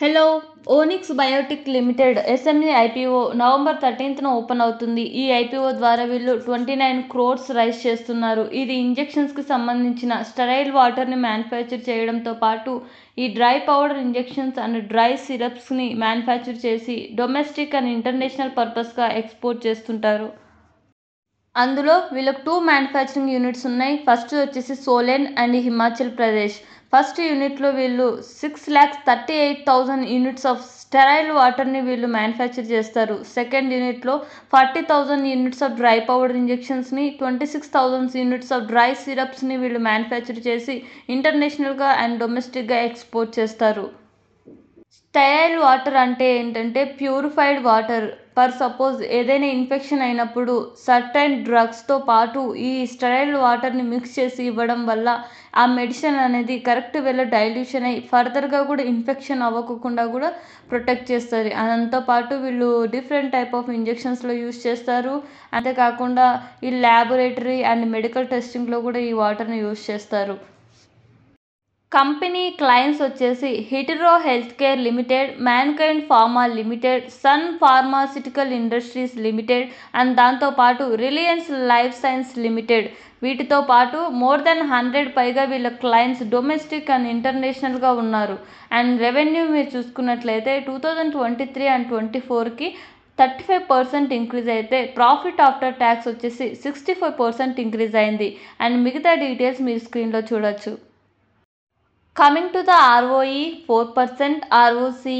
Hello Onyx Biotec limited SME IPO November 13న open అవుతుంది. ఈ ఐపీఓ ద్వారా వీళ్ళు 29 crores రైజ్ చేస్తున్నారు. ఇది ఇంజెక్షన్స్కి సంబంధించిన స్టెరైల్ వాటర్ని మ్యానుఫ్యాక్చర్ చేయడంతో పాటు ఈ dry powder injections and dry సిరప్స్ని మ్యానుఫ్యాక్చర్ చేసి డొమెస్టిక్ అండ్ ఇంటర్నేషనల్ పర్పస్గా ఎక్స్పోర్ట్ చేస్తుంటారు. అందులో వీళ్ళకి 2 మ్యానుఫ్యాక్చరింగ్ యూనిట్స్ ఉన్నాయి. ఫస్ట్ వచ్చేసి సోలెన్ అండ్ హిమాచల్ ప్రదేశ్. ఫస్ట్ యూనిట్లో వీళ్ళు 6,38,000 యూనిట్స్ ఆఫ్ స్టెరైల్ వాటర్ని వీళ్ళు మ్యానుఫ్యాక్చర్ చేస్తారు. సెకండ్ యూనిట్లో 40,000 యూనిట్స్ ఆఫ్ డ్రై పౌడర్ ఇంజెక్షన్స్ని, 26,000 యూనిట్స్ ఆఫ్ డ్రై సిరప్స్ని వీళ్ళు మ్యానుఫ్యాక్చర్ చేసి ఇంటర్నేషనల్గా అండ్ డొమెస్టిక్గా ఎక్స్పోర్ట్ చేస్తారు. స్టెరైల్ వాటర్ అంటే ఏంటంటే ప్యూరిఫైడ్ వాటర్. ఫర్ సపోజ్ ఏదైనా ఇన్ఫెక్షన్ అయినప్పుడు సర్టైన్ డ్రగ్స్తో పాటు ఈ స్టెరైల్ వాటర్ని మిక్స్ చేసి ఇవ్వడం వల్ల ఆ మెడిసిన్ అనేది కరెక్ట్ వేలో డైల్యూషన్ అయ్యి ఫర్దర్గా కూడా ఇన్ఫెక్షన్ అవ్వకుండా కూడా ప్రొటెక్ట్ చేస్తుంది. దాంతో పాటు వీళ్ళు డిఫరెంట్ టైప్ ఆఫ్ ఇంజెక్షన్స్లో యూస్ చేస్తారు. అంతేకాకుండా ఈ ల్యాబొరేటరీ అండ్ మెడికల్ టెస్టింగ్లో కూడా ఈ వాటర్ని యూస్ చేస్తారు. కంపెనీ క్లయింట్స్ వచ్చేసి Hetero healthcare limited, Mankind Pharma limited, Sun Pharmaceutical industries limited and దాంతోపాటు రిలయన్స్ లైఫ్ సైన్స్ లిమిటెడ్. వీటితో పాటు మోర్ దెన్ 100 పైగా వీళ్ళ క్లయింట్స్ డొమెస్టిక్ అండ్ ఇంటర్నేషనల్గా ఉన్నారు. అండ్ రెవెన్యూ మీరు చూసుకున్నట్లయితే 2023 అండ్ 24కి 35% ఇంక్రీజ్ అయితే ప్రాఫిట్ ఆఫ్టర్ ట్యాక్స్ వచ్చేసి 65% ఇంక్రీజ్ అయింది. అండ్ మిగతా డీటెయిల్స్ మీరు స్క్రీన్లో చూడొచ్చు. Coming to the ROE 4%, ROCE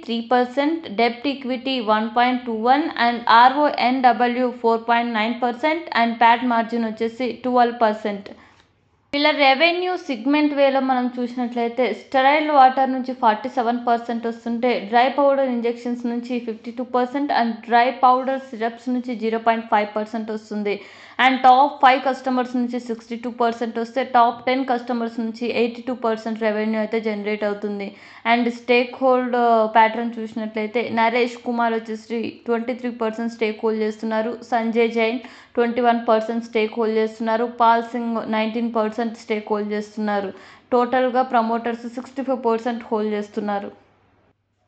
3%, debt equity 1.21 and RONW 4.9% and PAT margin వచ్చేసి 12%. వీళ్ళ రెవెన్యూ సిగ్మెంట్ వేలో మనం చూసినట్లయితే స్టెరైల్ వాటర్ నుంచి 47% వస్తుంటే డ్రై పౌడర్ ఇంజెక్షన్స్ నుంచి 52% అండ్ డ్రై పౌడర్ సిరప్స్ నుంచి 0.5% వస్తుంది. అండ్ టాప్ 5 కస్టమర్స్ నుంచి 62% వస్తే టాప్ 10 కస్టమర్స్ నుంచి 82% రెవెన్యూ అయితే జనరేట్ అవుతుంది. అండ్ స్టేక్ హోల్డ్ ప్యాటర్న్ చూసినట్లయితే నరేష్ కుమార్ వచ్చేసి 23% స్టేక్ హోల్డ్ చేస్తున్నారు. సంజయ్ జైన్ 21% స్టేక్ హోల్డ్ చేస్తున్నారు. పాల్ సింగ్ 19% స్టేక్ హోల్డ్ చేస్తున్నారు. టోటల్గా ప్రమోటర్స్ 65% హోల్డ్ చేస్తున్నారు.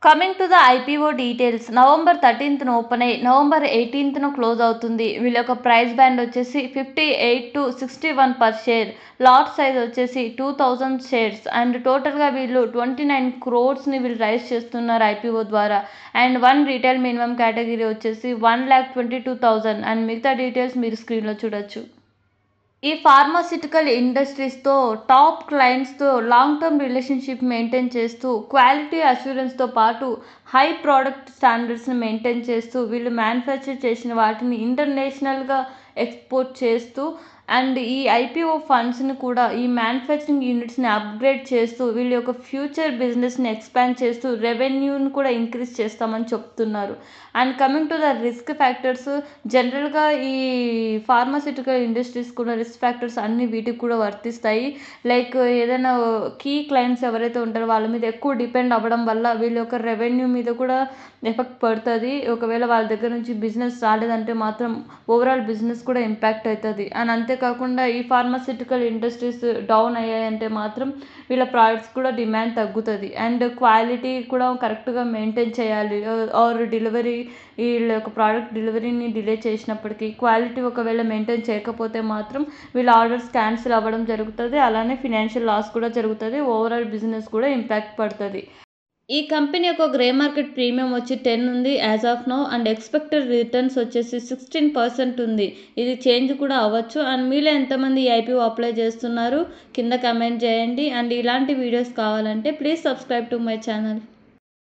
Coming to the IPO details, November 13న ఓపెన్ అయ్యి నవంబర్ 18న క్లోజ్ అవుతుంది. వీళ్ళ యొక్క ప్రైస్ బ్యాండ్ వచ్చేసి 58 to 61 per share. Lot size వచ్చేసి 2000 షేర్స్. అండ్ టోటల్గా వీళ్ళు 29 crores వీళ్ళు రైజ్ చేస్తున్నారు ఐపీఓ ద్వారా. అండ్ 1 రీటైల్ మినిమం కేటగిరీ వచ్చేసి 1,22,000 అండ్ మిగతా డీటెయిల్స్ మీరు స్క్రీన్లో చూడొచ్చు. ఈ ఫార్మాసిటికల్ ఇండస్ట్రీస్తో టాప్ క్లయింట్స్తో లాంగ్ టర్మ్ రిలేషన్షిప్ మెయింటైన్ చేస్తూ క్వాలిటీ అష్యూరెన్స్తో పాటు హై ప్రోడక్ట్ స్టాండర్డ్స్ని మెయింటైన్ చేస్తూ వీళ్ళు మ్యానుఫ్యాక్చర్ చేసిన వాటిని ఇంటర్నేషనల్గా ఎక్స్పోర్ట్ చేస్తూ అండ్ ఈ ఐపీఓ ఫండ్స్ని కూడా ఈ మ్యానుఫ్యాక్చరింగ్ యూనిట్స్ని అప్గ్రేడ్ చేస్తూ వీళ్ళ యొక్క ఫ్యూచర్ బిజినెస్ని ఎక్స్పాండ్ చేస్తూ రెవెన్యూని కూడా ఇంక్రీజ్ చేస్తామని చెప్తున్నారు. And coming to the risk factors, జనరల్గా ఈ ఫార్మాసిటికల్ ఇండస్ట్రీస్ కూడా రిస్క్ ఫ్యాక్టర్స్ అన్నీ వీటికి కూడా వర్తిస్తాయి. లైక్ ఏదైనా కీ క్లయింట్స్ ఎవరైతే ఉంటారో వాళ్ళ మీద ఎక్కువ డిపెండ్ అవ్వడం వల్ల వీళ్ళ యొక్క రెవెన్యూ మీద కూడా ఎఫెక్ట్ పడుతుంది. ఒకవేళ వాళ్ళ దగ్గర నుంచి బిజినెస్ రాలేదంటే మాత్రం ఓవరాల్ బిజినెస్ కూడా ఇంపాక్ట్ అవుతుంది. అండ్ అంతేకాకుండా ఈ ఫార్మాసిటికల్ ఇండస్ట్రీస్ డౌన్ అయ్యాయంటే మాత్రం వీళ్ళ ప్రోడక్ట్స్ కూడా డిమాండ్ తగ్గుతుంది. అండ్ క్వాలిటీ కూడా కరెక్ట్గా మెయింటైన్ చేయాలి. ఆర్ డెలివరీ వీళ్ళ యొక్క ప్రోడక్ట్ డెలివరీని డిలే చేసినప్పటికీ క్వాలిటీ ఒకవేళ మెయింటైన్ చేయకపోతే మాత్రం వీళ్ళ ఆర్డర్స్ క్యాన్సిల్ అవ్వడం జరుగుతుంది. అలానే ఫినాన్షియల్ లాస్ కూడా జరుగుతుంది. ఓవరాల్ బిజినెస్ కూడా ఇంపాక్ట్ పడుతుంది. ఈ కంపెనీ యొక్క గ్రే మార్కెట్ ప్రీమియం వచ్చి 10 ఉంది as of now. And expected returns వచ్చేసి 16% ఉంది. ఇది చేంజ్ కూడా అవ్వచ్చు. అండ్ మీలో ఎంతమంది ఈ ఐపీఓ అప్లై చేస్తున్నారు కింద కమెంట్ చేయండి. అండ్ ఇలాంటి వీడియోస్ కావాలంటే please subscribe to my channel.